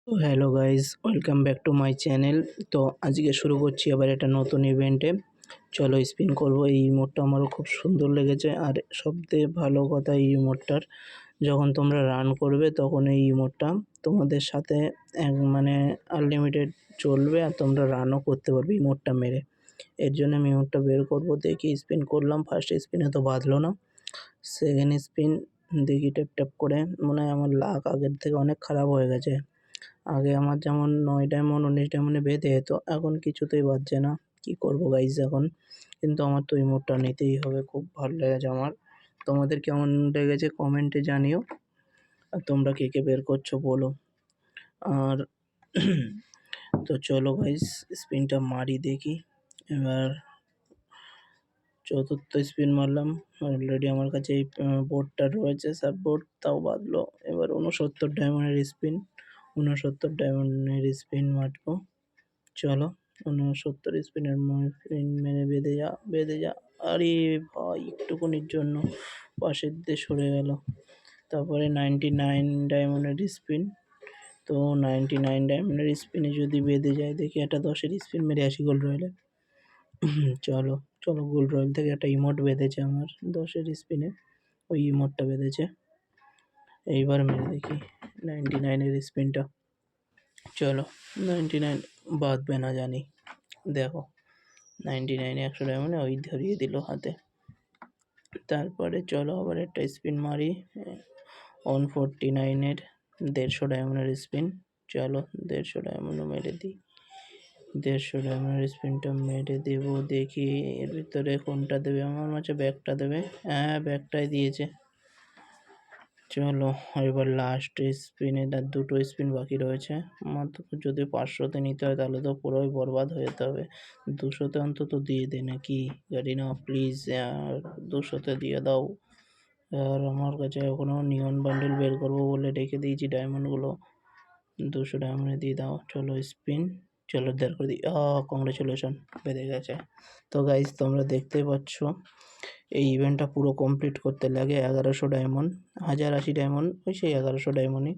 তো hello guys, welcome back to my channel. তো আজকে শুরু করছি আবার একটা নতুন ইভেন্টে। চলো স্পিন করব। এই ইমোটটা আমারও খুব সুন্দর লেগেছে, আর সবথেকে ভালো কথা এই ইমোটটার, যখন তোমরা রান করবে তখন এই ইমোটটা তোমাদের সাথে মানে আনলিমিটেড চলবে, আর তোমরা রানও করতে পারবে ইমোটটা মেরে। এর জন্য আমি ইমোটটা বের করব। দেখি স্পিন করলাম, ফার্স্ট স্পিনে তো বাঁধলো না। সেকেন্ড স্পিন দেখি ট্যাপ ট্যাপ করে, মনে হয় আমার লাক আগের থেকে অনেক খারাপ হয়ে গেছে। আগে আমার যেমন 9 ডায়মন্ড 19 ডায়মন্ডে বেঁধে যেত, এখন কিছুতেই বাজছে না। কি করব গাইস এখন? কিন্তু আমার তো ইমোটটা নিতেই হবে, খুব ভালো লেগেছে আমার। তোমাদের কেমন লেগেছে কমেন্টে জানিও, আর তোমরা কে কে বের করছো বলো। আর তো চলো গাইস স্পিনটা মারি দেখি। এবার চতুর্থ স্পিন মারলাম। অলরেডি আমার কাছে এই বোর্ডটা রয়েছে, সাপোর্ট তাও বাঁধলো। এবার 69 ডায়মন্ডের স্পিন, 69 ডায়মন্ডের স্পিন মারবো। চলো 69 স্পিনের স্পিন মেরে বেঁধে যা। আরে ভাই, একটুকুনির জন্য পাশের দিয়ে সরে গেল। তারপরে 99 ডায়মন্ডের স্পিন। তো 99 ডায়মন্ডের স্পিনে যদি বেঁধে যায়, দেখি একটা 10-এর স্পিন মেরে আসি গোল্ড রয়েলে। চলো চলো গোল্ড রয়েল থেকে একটা ইমোট বেঁধেছে আমার 10-এর স্পিনে, ওই ইমোটটা বেঁধেছে। এইবার মেরে দেখি 99-এর স্পিনটা। চলো 99 বাঁধবে না জানি, দেখো 99 100 ডায়মন্ডে ওই ধরিয়ে দিল হাতে। তারপরে চলো আবার একটা স্পিন মারি 149-এর 150 ডায়মন্ডের স্পিন। চলো 150 ডায়মন্ডও মেরে দিই। 150 ডায়মন্ডের স্পিনটা মেরে দেবো, দেখি এর ভিতরে কোনটা দেবে। আমার মাঝে ব্যাগটা দেবে, হ্যাঁ ব্যাগটাই দিয়েছে। চলো এবার লাস্ট স্পিনে, তার 2টো স্পিন বাকি রয়েছে মাত্র। যদি 500-তে নিতে হয় তাহলে তো পুরোই বরবাদ হয়ে যেতে হবে। 200-তে অন্তত দিয়ে দে নাকি, জানি না প্লিজ, 200-তে দিয়ে দাও। আর আমার কাছে এখনও নিয়ন বান্ডেল বের করবো বলে রেখে দিয়েছি ডায়মন্ডগুলো, 200 ডায়মন্ডে দিয়ে দাও। চলো স্পিন, চলো দেড় করে দিই। কংগ্রেচুলেশন, বেড়ে গেছে। তো গাইজ তোমরা দেখতেই পাচ্ছ এই ইভেন্টটা পুরো কমপ্লিট করতে লাগে 1100 ডায়মন্ড, 1080 ডায়মন্ড, ওই সেই 1100 ডায়মন্ডই।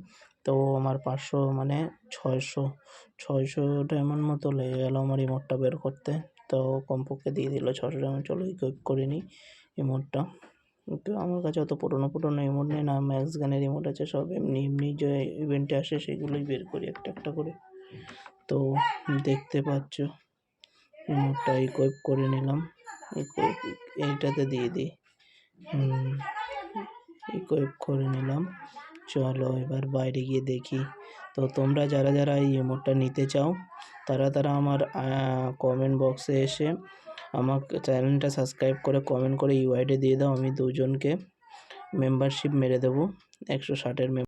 তো আমার 500 মানে 600 ডায়মন্ড মতো লেগে গেল আমার ইমোটটা বের করতে। তো কমপক্ষে দিয়ে দিল 600 ডায়মন্ড। চলো ইকুইপ করে নিই ইমোটটা। কিন্তু আমার কাছে অত পুরোনো ইমোট নেই না, ম্যাক্স গানের ইমোট আছে, সব এমনি এমনি যে ইভেন্টে আসে সেগুলোই বের করি একটা একটা করে। তো দেখতে পাচ্ছ ইমোটটা ইকুইপ করে নিলাম। এইটাতে দিয়ে দিই, ইকুইপ করে নিলাম। চলো এবার বাইরে গিয়ে দেখি। তো তোমরা যারা যারা এই ইমোটটা নিতে চাও তারা আমার কমেন্ট বক্সে এসে আমার চ্যানেলটা সাবস্ক্রাইব করে কমেন্ট করে ইউআইডি দিয়ে দাও। আমি দুজনকে মেম্বারশিপ মেরে দেবো, 160-এর